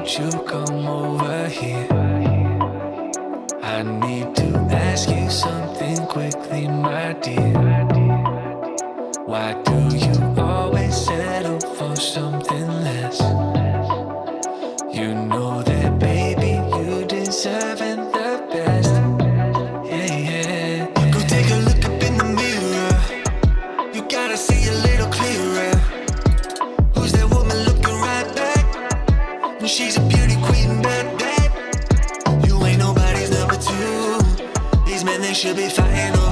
won't you come over here? I need to ask you something quickly, my dear. Why do you always settle for something less? You know that, baby, you deserving the best. Yeah, yeah. Go take a look up in the mirror. You gotta see a little clearer. Who's that woman looking right back? And she's a beauty queen, bad. You ain't nobody's number two. These men, they should be fighting